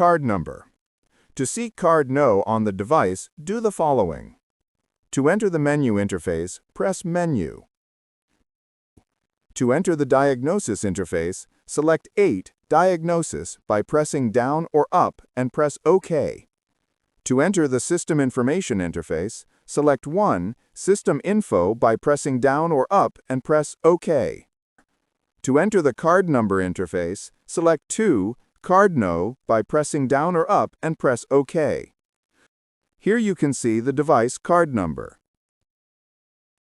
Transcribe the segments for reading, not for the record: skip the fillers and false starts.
card number. To see card No on the device, do the following. To enter the menu interface, press Menu. To enter the diagnosis interface, select 8, Diagnosis, by pressing down or up and press OK. To enter the System Information interface, select 1, System Info, by pressing down or up and press OK. To enter the card number interface, select 2, Card No, by pressing down or up and press OK. Here you can see the device card number.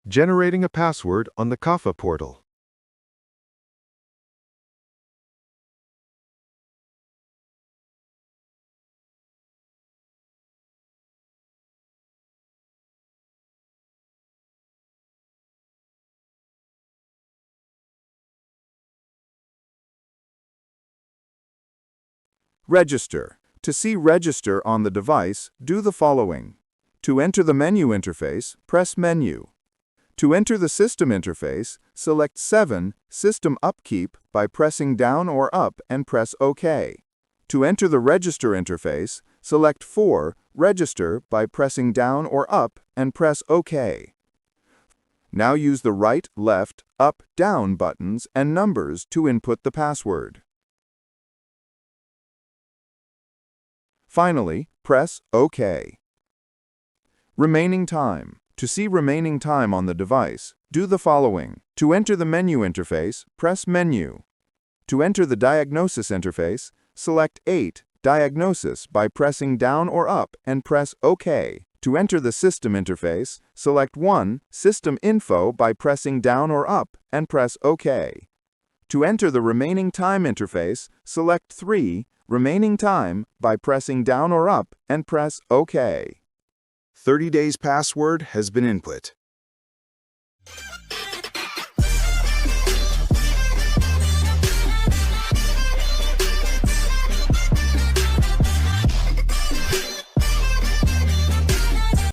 Generating a password on the KAFA portal. Register. To see Register on the device, do the following. To enter the menu interface, press Menu. To enter the system interface, select 7, System Upkeep, by pressing down or up and press OK. To enter the Register interface, select 4, Register, by pressing down or up and press OK. Now use the right, left, up, down buttons and numbers to input the password. Finally, press OK. Remaining time. To see remaining time on the device, do the following. To enter the menu interface, press Menu. To enter the diagnosis interface, select 8, Diagnosis, by pressing down or up and press OK. To enter the system interface, select 1, System Info, by pressing down or up and press OK. To enter the remaining time interface, select 3, Remaining time, by pressing down or up and press OK. 30 days password has been input.